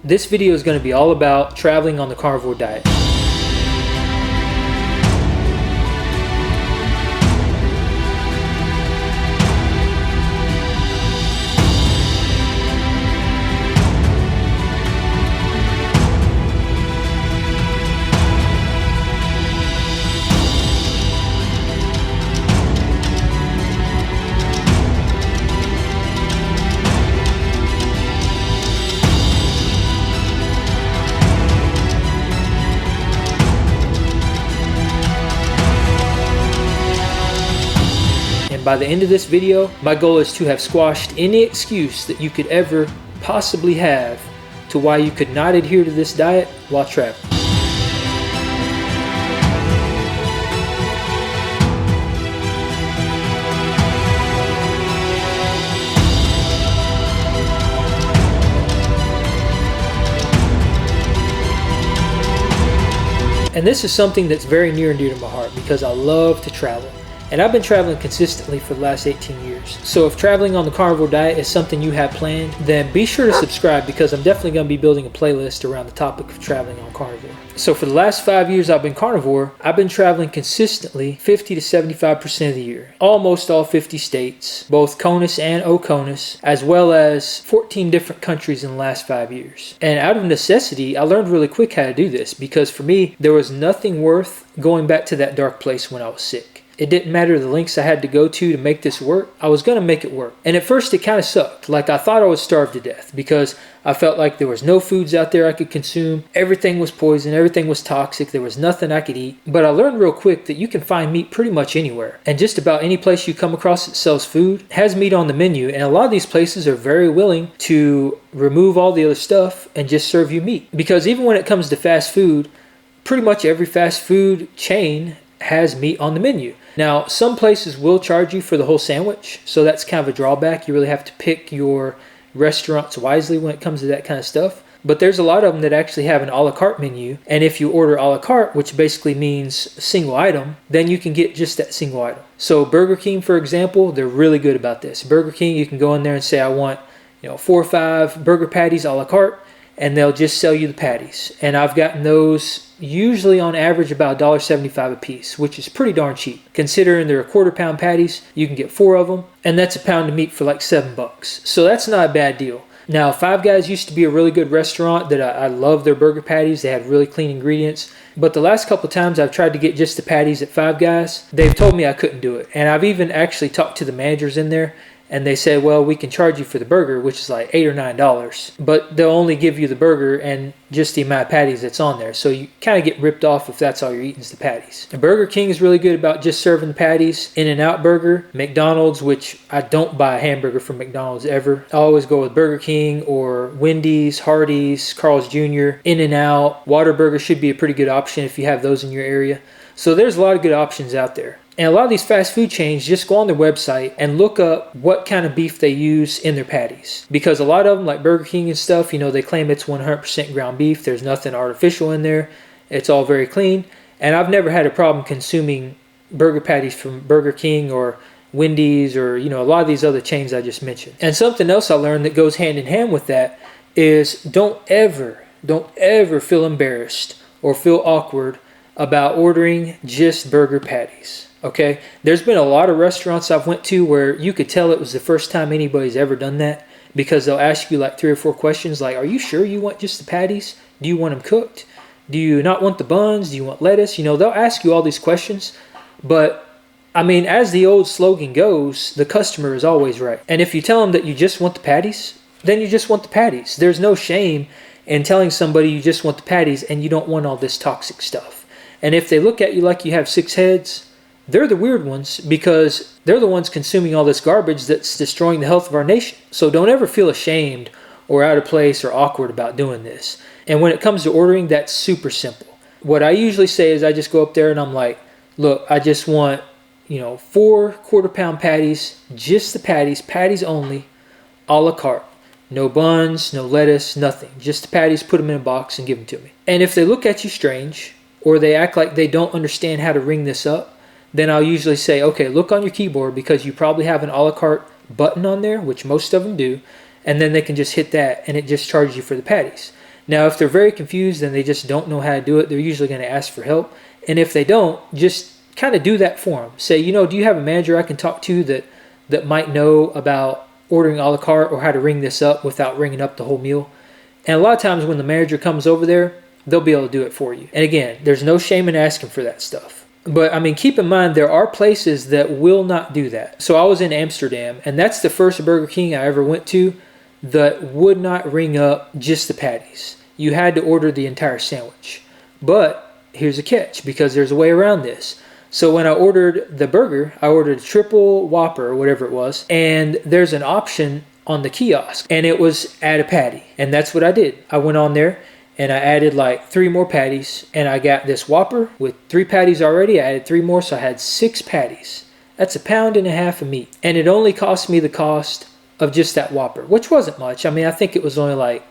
This video is going to be all about traveling on the carnivore diet. And by the end of this video, my goal is to have squashed any excuse that you could ever possibly have to why you could not adhere to this diet while traveling. And this is something that's very near and dear to my heart because I love to travel. And I've been traveling consistently for the last 18 years. So if traveling on the carnivore diet is something you have planned, then be sure to subscribe because I'm definitely going to be building a playlist around the topic of traveling on carnivore. So for the last 5 years I've been carnivore, I've been traveling consistently 50 to 75% of the year. Almost all 50 states, both CONUS and OCONUS, as well as 14 different countries in the last 5 years. And out of necessity, I learned really quick how to do this because for me, there was nothing worth going back to that dark place when I was sick. It didn't matter the lengths I had to go to make this work. I was going to make it work. And at first it kind of sucked. Like I thought I would starve to death because I felt like there was no foods out there I could consume. Everything was poison. Everything was toxic. There was nothing I could eat. But I learned real quick that you can find meat pretty much anywhere. And just about any place you come across that sells food has meat on the menu. And a lot of these places are very willing to remove all the other stuff and just serve you meat. Because even when it comes to fast food, pretty much every fast food chain has meat on the menu. Now, some places will charge you for the whole sandwich, so that's kind of a drawback. You really have to pick your restaurants wisely when it comes to that kind of stuff. But there's a lot of them that actually have an a la carte menu, and if you order a la carte, which basically means single item, then you can get just that single item. So Burger King, for example, they're really good about this. Burger King, you can go in there and say, I want 4 or 5 burger patties a la carte, and they'll just sell you the patties. And I've gotten those usually on average about $1.75 a piece, which is pretty darn cheap. Considering they're a quarter-pound patties, you can get 4 of them, and that's a pound of meat for like $7. So that's not a bad deal. Now, Five Guys used to be a really good restaurant that I love their burger patties. They had really clean ingredients. But the last couple of times I've tried to get just the patties at Five Guys, they've told me I couldn't do it. And I've even actually talked to the managers in there, and they said, well, we can charge you for the burger, which is like $8 or $9. But they'll only give you the burger and just the amount of patties that's on there. So you kind of get ripped off if that's all you're eating is the patties. And Burger King is really good about just serving the patties. In-N-Out Burger, McDonald's, which I don't buy a hamburger from McDonald's ever. I always go with Burger King or Wendy's, Hardee's, Carl's Jr., In-N-Out. Whataburger should be a pretty good option if you have those in your area. So there's a lot of good options out there. And a lot of these fast food chains, just go on their website and look up what kind of beef they use in their patties. Because a lot of them, like Burger King and stuff, they claim it's 100% ground beef. There's nothing artificial in there. It's all very clean. And I've never had a problem consuming burger patties from Burger King or Wendy's or, a lot of these other chains I just mentioned. And something else I learned that goes hand in hand with that is don't ever feel embarrassed or feel awkward about ordering just burger patties. Okay, there's been a lot of restaurants I've went to where you could tell it was the first time anybody's ever done that because they'll ask you like 3 or 4 questions like, are you sure you want just the patties? Do you want them cooked? Do you not want the buns? Do you want lettuce? They'll ask you all these questions, but as the old slogan goes, the customer is always right. And if you tell them that you just want the patties, then you just want the patties. There's no shame in telling somebody you just want the patties and you don't want all this toxic stuff. And if they look at you like you have 6 heads, they're the weird ones because they're the ones consuming all this garbage that's destroying the health of our nation. So don't ever feel ashamed or out of place or awkward about doing this. And when it comes to ordering, that's super simple. What I usually say is I just go up there and I'm like, look, I just want, 4 quarter-pound patties, just the patties only, a la carte. No buns, no lettuce, nothing. Just the patties, put them in a box and give them to me. And if they look at you strange or they act like they don't understand how to ring this up, then I'll usually say, okay, look on your keyboard because you probably have an a la carte button on there, which most of them do, and then they can just hit that and it just charges you for the patties. Now, if they're very confused and they just don't know how to do it, they're usually going to ask for help. And if they don't, just kind of do that for them. Say, do you have a manager I can talk to that might know about ordering a la carte or how to ring this up without ringing up the whole meal? And a lot of times when the manager comes over there, they'll be able to do it for you. And again, there's no shame in asking for that stuff. But I mean, keep in mind, there are places that will not do that. So I was in Amsterdam, and that's the first Burger King I ever went to that would not ring up just the patties. You had to order the entire sandwich. But here's a catch, because there's a way around this. So when I ordered the burger, I ordered a triple Whopper or whatever it was, and there's an option on the kiosk, and it was add a patty. And that's what I did. I went on there and I added like 3 more patties, and I got this Whopper with 3 patties already. I added 3 more, so I had 6 patties. That's 1.5 pounds of meat. And it only cost me the cost of just that Whopper, which wasn't much. I mean, I think it was only like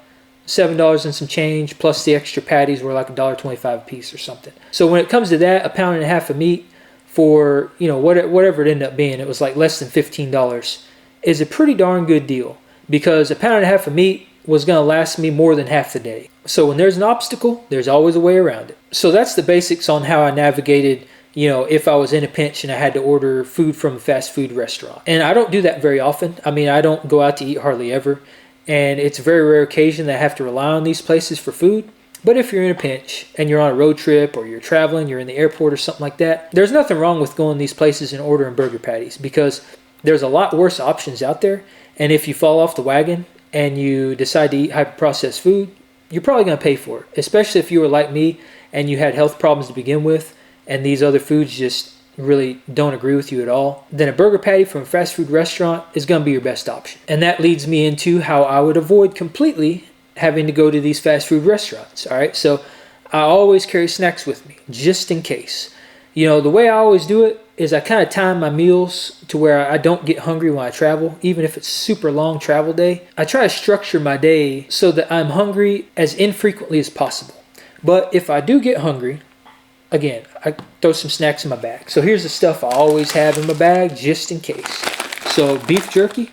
$7 and some change, plus the extra patties were like $1.25 a piece or something. So when it comes to that, 1.5 pounds of meat for, whatever it ended up being, it was like less than $15, is a pretty darn good deal, because 1.5 pounds of meat was going to last me more than half the day. So when there's an obstacle, there's always a way around it. So that's the basics on how I navigated, if I was in a pinch and I had to order food from a fast food restaurant. And I don't do that very often. I mean, I don't go out to eat hardly ever. And it's a very rare occasion that I have to rely on these places for food. But if you're in a pinch and you're on a road trip or you're traveling, you're in the airport or something like that, there's nothing wrong with going to these places and ordering burger patties, because there's a lot worse options out there. And if you fall off the wagon and you decide to eat hyper-processed food, you're probably going to pay for it, especially if you were like me and you had health problems to begin with and these other foods just really don't agree with you at all. Then a burger patty from a fast food restaurant is going to be your best option. And that leads me into how I would avoid completely having to go to these fast food restaurants. All right, so I always carry snacks with me just in case. The way I always do it is I kind of time my meals to where I don't get hungry when I travel, even if it's super long travel day. I try to structure my day so that I'm hungry as infrequently as possible. But if I do get hungry, again, I throw some snacks in my bag. So here's the stuff I always have in my bag just in case. So beef jerky.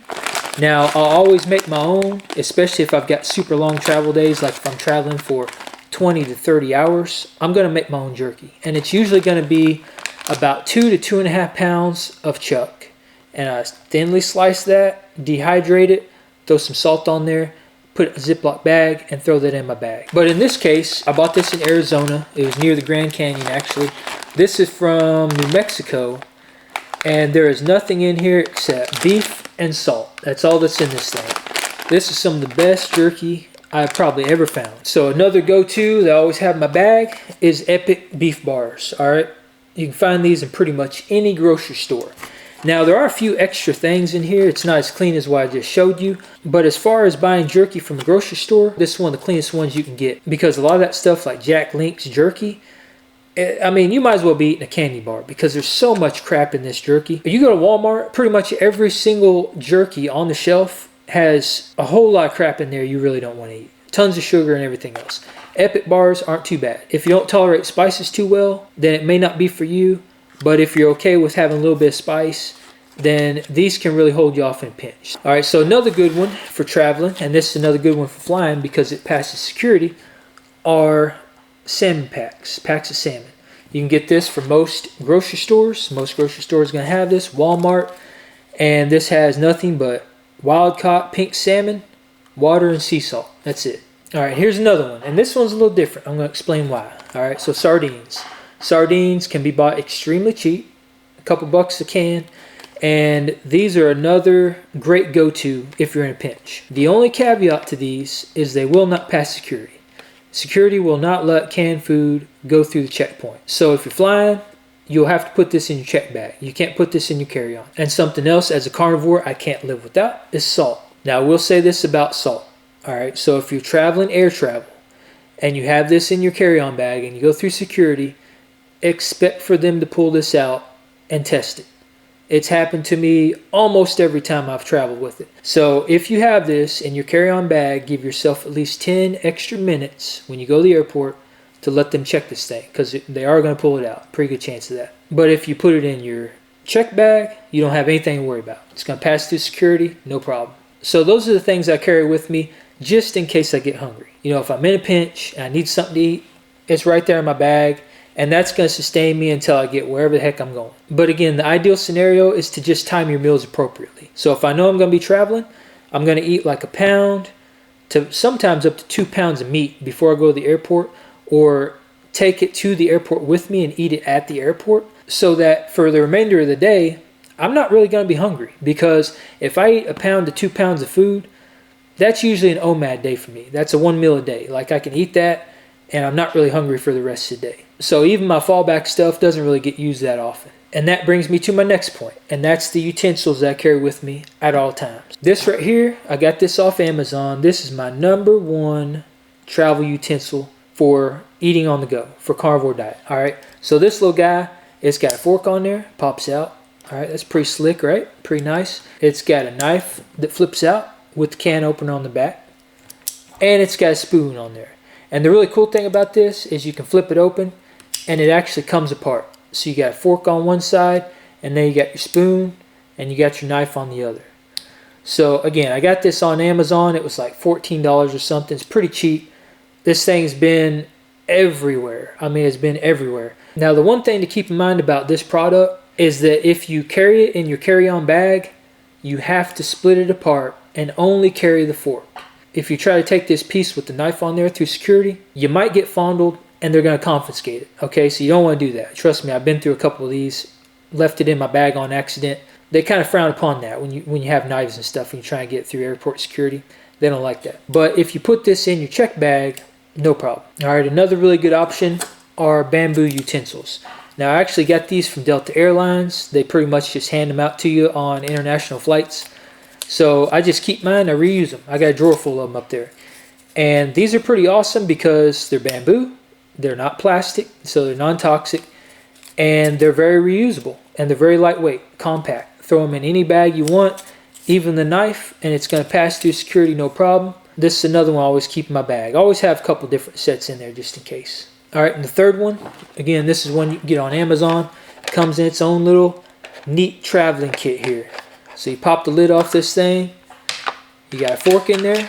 Now, I'll always make my own, especially if I've got super long travel days, like if I'm traveling for 20 to 30 hours, I'm going to make my own jerky. And it's usually going to be about 2 to 2.5 pounds of chuck. And I thinly slice that, dehydrate it, throw some salt on there, put a Ziploc bag, and throw that in my bag. But in this case, I bought this in Arizona. It was near the Grand Canyon, actually. This is from New Mexico. And there is nothing in here except beef and salt. That's all that's in this thing. This is some of the best jerky I've probably ever found. So another go-to that I always have in my bag is Epic beef bars. All right, you can find these in pretty much any grocery store. Now, there are a few extra things in here. It's not as clean as what I just showed you. But as far as buying jerky from a grocery store, this is one of the cleanest ones you can get. Because a lot of that stuff like Jack Link's jerky, I mean, you might as well be eating a candy bar because there's so much crap in this jerky. If you go to Walmart, pretty much every single jerky on the shelf has a whole lot of crap in there you really don't want to eat. Tons of sugar and everything else. Epic bars aren't too bad. If you don't tolerate spices too well, then it may not be for you. But if you're okay with having a little bit of spice, then these can really hold you off in a pinch. All right, so another good one for traveling, and this is another good one for flying because it passes security, are salmon packs of salmon. You can get this from most grocery stores. Most grocery stores are going to have this. Walmart. And this has nothing but wild-caught pink salmon, water, and sea salt. That's it. All right, here's another one. And this one's a little different. I'm going to explain why. All right, so sardines. Sardines can be bought extremely cheap, a couple bucks a can. And these are another great go-to if you're in a pinch. The only caveat to these is they will not pass security. Security will not let canned food go through the checkpoint. So if you're flying, you'll have to put this in your check bag. You can't put this in your carry-on. And something else, as a carnivore, I can't live without is salt. Now, I will say this about salt. All right, so if you're traveling air travel and you have this in your carry-on bag and you go through security, expect for them to pull this out and test it. It's happened to me almost every time I've traveled with it. So if you have this in your carry-on bag, give yourself at least 10 extra minutes when you go to the airport to let them check this thing, because they are going to pull it out. Pretty good chance of that. But if you put it in your check bag, you don't have anything to worry about. It's going to pass through security, no problem. So those are the things I carry with me just in case I get hungry. You know, if I'm in a pinch and I need something to eat, it's right there in my bag, and that's going to sustain me until I get wherever the heck I'm going. But again, the ideal scenario is to just time your meals appropriately. So if I know I'm going to be traveling, I'm going to eat like a pound to sometimes up to 2 pounds of meat before I go to the airport, or take it to the airport with me and eat it at the airport, so that for the remainder of the day, I'm not really going to be hungry. Because if I eat a pound to 2 pounds of food, that's usually an OMAD day for me. That's a 1 meal a day. Like, I can eat that and I'm not really hungry for the rest of the day. So even my fallback stuff doesn't really get used that often. And that brings me to my next point, and that's the utensils that I carry with me at all times. This right here, I got this off Amazon. This is my #1 travel utensil for eating on the go, for carnivore diet. All right, so this little guy, it's got a fork on there, pops out. All right, that's pretty slick, right? Pretty nice. It's got a knife that flips out with the can opener on the back, and it's got a spoon on there. And the really cool thing about this is you can flip it open and it actually comes apart. So you got a fork on one side, and then you got your spoon, and you got your knife on the other. So again, I got this on Amazon. It was like $14 or something. It's pretty cheap. This thing's been everywhere. I mean, it's been everywhere. Now, the one thing to keep in mind about this product is that if you carry it in your carry-on bag, you have to split it apart and only carry the fork. If you try to take this piece with the knife on there through security, you might get fondled and they're going to confiscate it. Okay, so you don't want to do that. Trust me, I've been through a couple of these, left it in my bag on accident. They kind of frown upon that when you have knives and stuff and you try and get through airport security. They don't like that. But if you put this in your check bag, no problem. All right, another really good option are bamboo utensils. Now, I actually got these from Delta Airlines. They pretty much just hand them out to you on international flights. So I just keep mine, I reuse them. I got a drawer full of them up there. And these are pretty awesome because they're bamboo, they're not plastic, so they're non-toxic, and they're very reusable, and they're very lightweight, compact. Throw them in any bag you want, even the knife, and it's going to pass through security no problem. This is another one I always keep in my bag. I always have a couple different sets in there just in case. All right, and the third one, again, this is one you can get on Amazon. It comes in its own little neat traveling kit here. So you pop the lid off this thing. You got a fork in there.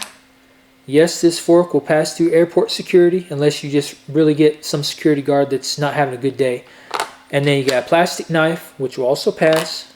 Yes, this fork will pass through airport security unless you just really get some security guard that's not having a good day. And then you got a plastic knife, which will also pass.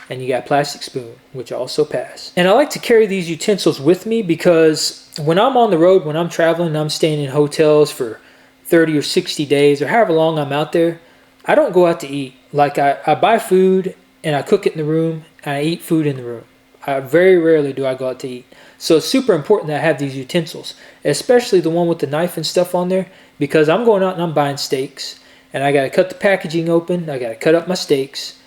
And you got a plastic spoon, which also pass. And I like to carry these utensils with me because when I'm on the road, when I'm traveling, I'm staying in hotels for 30 or 60 days or however long I'm out there, I don't go out to eat. Like I buy food and I cook it in the room and I eat food in the room. Very rarely do I go out to eat. So it's super important that I have these utensils, especially the one with the knife and stuff on there, because I'm going out and I'm buying steaks and I got to cut the packaging open. I got to cut up my steaks,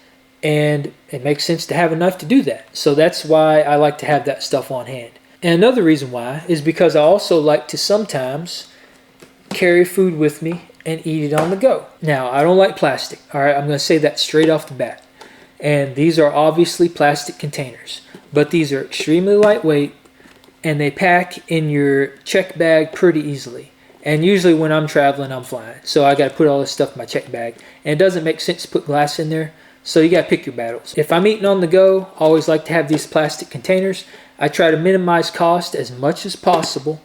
and it makes sense to have a knife to do that. So that's why I like to have that stuff on hand. And another reason why is because I also like to sometimes carry food with me and eat it on the go. Now, I don't like plastic. All right, I'm going to say that straight off the bat. And these are obviously plastic containers, but these are extremely lightweight and they pack in your check bag pretty easily. And usually when I'm traveling, I'm flying. So I got to put all this stuff in my check bag. And it doesn't make sense to put glass in there. So you got to pick your battles. If I'm eating on the go, I always like to have these plastic containers. I try to minimize cost as much as possible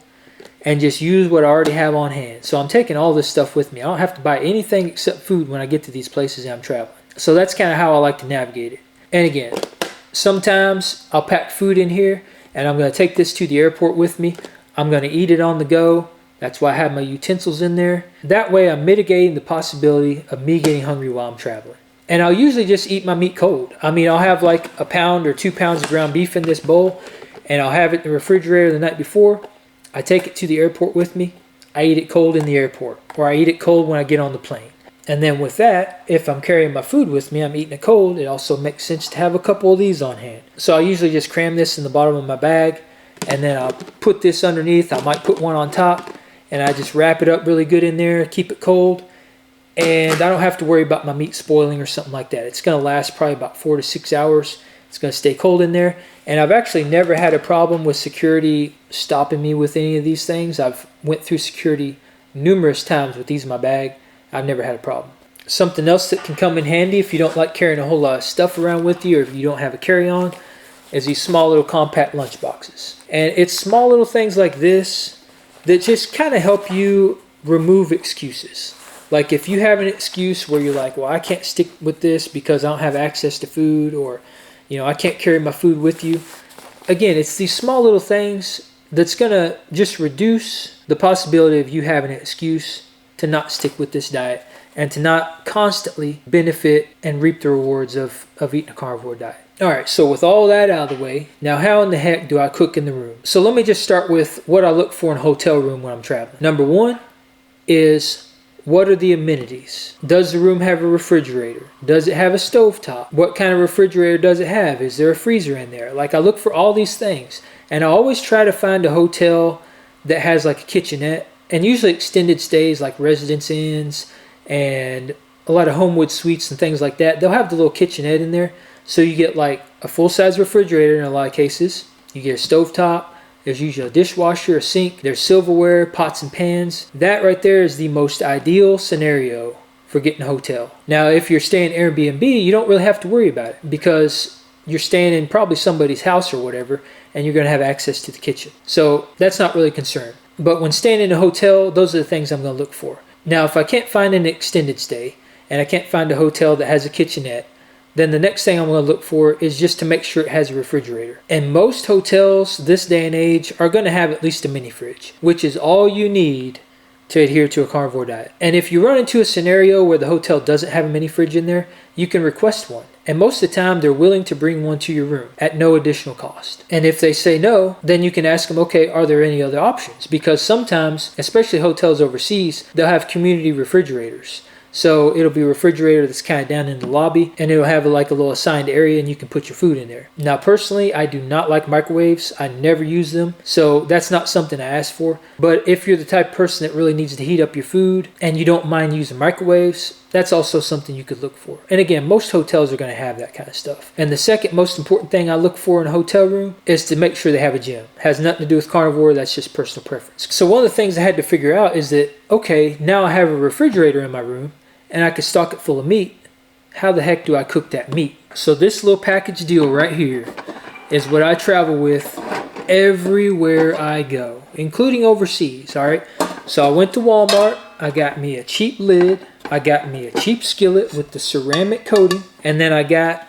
and just use what I already have on hand. So I'm taking all this stuff with me. I don't have to buy anything except food when I get to these places and I'm traveling. So that's kind of how I like to navigate it. And again, sometimes I'll pack food in here and I'm going to take this to the airport with me. I'm going to eat it on the go. That's why I have my utensils in there. That way I'm mitigating the possibility of me getting hungry while I'm traveling. And I'll usually just eat my meat cold. I mean, I'll have like a pound or 2 pounds of ground beef in this bowl, and I'll have it in the refrigerator the night before. I take it to the airport with me. I eat it cold in the airport, or I eat it cold when I get on the plane. And then with that, if I'm carrying my food with me, I'm eating it cold, it also makes sense to have a couple of these on hand. So I usually just cram this in the bottom of my bag, and then I'll put this underneath. I might put one on top, and I just wrap it up really good in there, keep it cold. And I don't have to worry about my meat spoiling or something like that. It's going to last probably about 4 to 6 hours. It's going to stay cold in there. And I've actually never had a problem with security stopping me with any of these things. I've went through security numerous times with these in my bag. I've never had a problem. Something else that can come in handy if you don't like carrying a whole lot of stuff around with you, or if you don't have a carry-on, is these small little compact lunch boxes. And it's small little things like this that just kind of help you remove excuses. Like if you have an excuse where you're like, well, I can't stick with this because I don't have access to food, or, you know, I can't carry my food with you. Again, it's these small little things that's going to just reduce the possibility of you having an excuse to not stick with this diet and to not constantly benefit and reap the rewards of eating a carnivore diet. All right, so with all that out of the way, now how in the heck do I cook in the room? So let me just start with what I look for in a hotel room when I'm traveling. Number one is, what are the amenities? Does the room have a refrigerator? Does it have a stovetop? What kind of refrigerator does it have? Is there a freezer in there? Like, I look for all these things. And I always try to find a hotel that has like a kitchenette, and usually extended stays like Residence Inns and a lot of Homewood Suites and things like that. They'll have the little kitchenette in there. So you get like a full-size refrigerator in a lot of cases. You get a stovetop. There's usually a dishwasher, a sink. There's silverware, pots and pans. That right there is the most ideal scenario for getting a hotel. Now, if you're staying Airbnb, you don't really have to worry about it because you're staying in probably somebody's house or whatever, and you're going to have access to the kitchen. So that's not really a concern. But when staying in a hotel, those are the things I'm going to look for. Now, if I can't find an extended stay and I can't find a hotel that has a kitchenette, then the next thing I'm going to look for is just to make sure it has a refrigerator. And most hotels this day and age are going to have at least a mini fridge, which is all you need to adhere to a carnivore diet. And if you run into a scenario where the hotel doesn't have a mini fridge in there, you can request one. And most of the time, they're willing to bring one to your room at no additional cost. And if they say no, then you can ask them, okay, are there any other options? Because sometimes, especially hotels overseas, they'll have community refrigerators. So it'll be a refrigerator that's kind of down in the lobby, and it'll have like a little assigned area, and you can put your food in there. Now, personally, I do not like microwaves. I never use them, so that's not something I ask for. But if you're the type of person that really needs to heat up your food and you don't mind using microwaves, that's also something you could look for. And again, most hotels are going to have that kind of stuff. And the second most important thing I look for in a hotel room is to make sure they have a gym. It has nothing to do with carnivore. That's just personal preference. So one of the things I had to figure out is that, okay, now I have a refrigerator in my room and I could stock it full of meat. How the heck do I cook that meat? So this little package deal right here is what I travel with everywhere I go, including overseas. All right. So I went to Walmart. I got me a cheap lid. I got me a cheap skillet with the ceramic coating. And then I got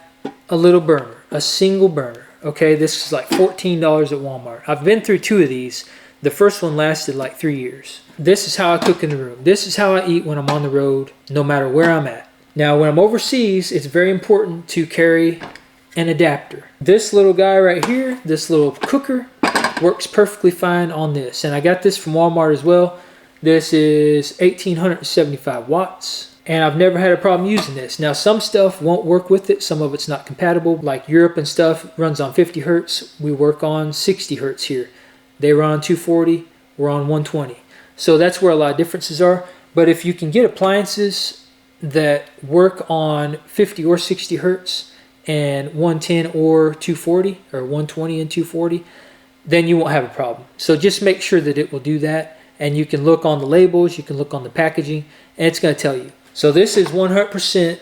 a little burner, a single burner. Okay. This is like $14 at Walmart. I've been through two of these. The first one lasted like 3 years. This is how I cook in the room. This is how I eat when I'm on the road, no matter where I'm at. Now, when I'm overseas, it's very important to carry an adapter. This little guy right here, this little cooker, works perfectly fine on this. And I got this from Walmart as well. This is 1875 watts. And I've never had a problem using this. Now, some stuff won't work with it. Some of it's not compatible. Like Europe and stuff runs on 50 hertz. We work on 60 hertz here. They run on 240. We're on 120. So that's where a lot of differences are. But if you can get appliances that work on 50 or 60 hertz and 110 or 240 or 120 and 240, then you won't have a problem. So just make sure that it will do that. And you can look on the labels, you can look on the packaging, and it's going to tell you. So this is 100%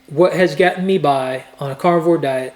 what has gotten me by on a carnivore diet,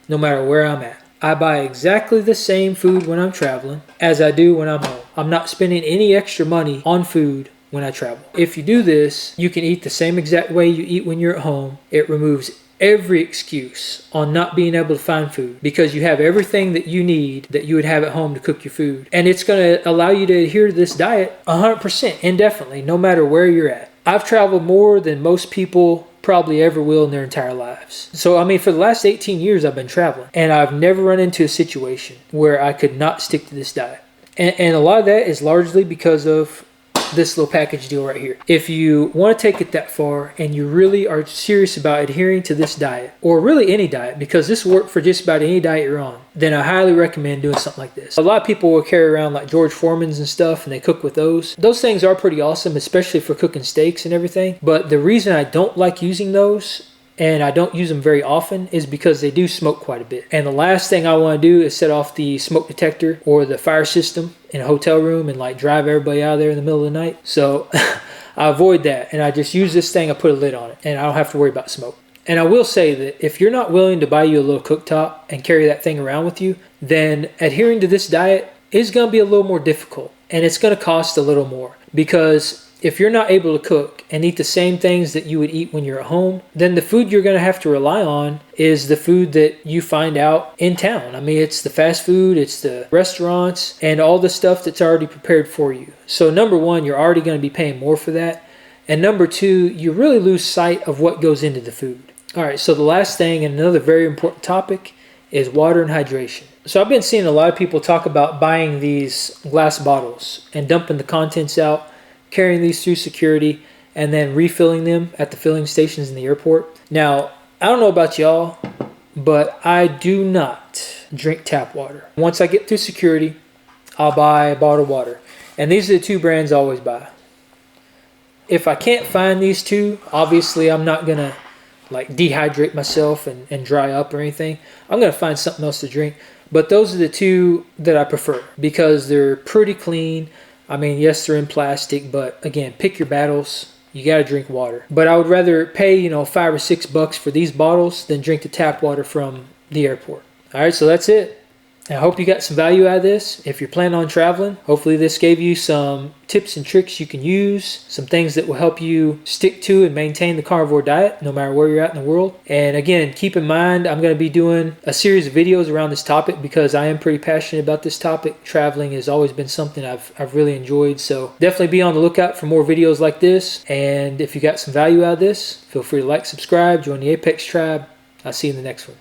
no matter where I'm at. I buy exactly the same food when I'm traveling as I do when I'm home. I'm not spending any extra money on food when I travel. If you do this, you can eat the same exact way you eat when you're at home. It removes every excuse on not being able to find food because you have everything that you need that you would have at home to cook your food. And it's going to allow you to adhere to this diet 100% indefinitely, no matter where you're at. I've traveled more than most people probably ever will in their entire lives. So, I mean, for the last 18 years, I've been traveling, and I've never run into a situation where I could not stick to this diet. And a lot of that is largely because of this little package deal right here. If you want to take it that far and you really are serious about adhering to this diet, or really any diet, because this will work for just about any diet you're on, then I highly recommend doing something like this. A lot of people will carry around like George Foreman's and stuff, and they cook with those. Those things are pretty awesome, especially for cooking steaks and everything. But the reason I don't like using those, and I don't use them very often, is because they do smoke quite a bit. And the last thing I want to do is set off the smoke detector or the fire system in a hotel room and like drive everybody out of there in the middle of the night. So I avoid that, and I just use this thing, I put a lid on it, and I don't have to worry about smoke. And I will say that if you're not willing to buy you a little cooktop and carry that thing around with you, then adhering to this diet is going to be a little more difficult, and it's going to cost a little more, because if you're not able to cook and eat the same things that you would eat when you're at home, then the food you're going to have to rely on is the food that you find out in town. I mean, it's the fast food, it's the restaurants, and all the stuff that's already prepared for you. So number one, you're already going to be paying more for that. And number two, you really lose sight of what goes into the food. All right, so the last thing, and another very important topic, is water and hydration. So I've been seeing a lot of people talk about buying these glass bottles and dumping the contents out, carrying these through security, and then refilling them at the filling stations in the airport. Now, I don't know about y'all, but I do not drink tap water. Once I get through security, I'll buy a bottle of water. And these are the two brands I always buy. If I can't find these two, obviously I'm not gonna like dehydrate myself and dry up or anything. I'm gonna find something else to drink. But those are the two that I prefer because they're pretty clean. I mean, yes, they're in plastic, but again, pick your battles. You got to drink water. But I would rather pay, $5 or $6 for these bottles than drink the tap water from the airport. All right, so that's it. I hope you got some value out of this. If you're planning on traveling, hopefully this gave you some tips and tricks you can use, some things that will help you stick to and maintain the carnivore diet no matter where you're at in the world. And again, keep in mind, I'm going to be doing a series of videos around this topic because I am pretty passionate about this topic. Traveling has always been something I've really enjoyed. So definitely be on the lookout for more videos like this. And if you got some value out of this, feel free to like, subscribe, join the Apex Tribe. I'll see you in the next one.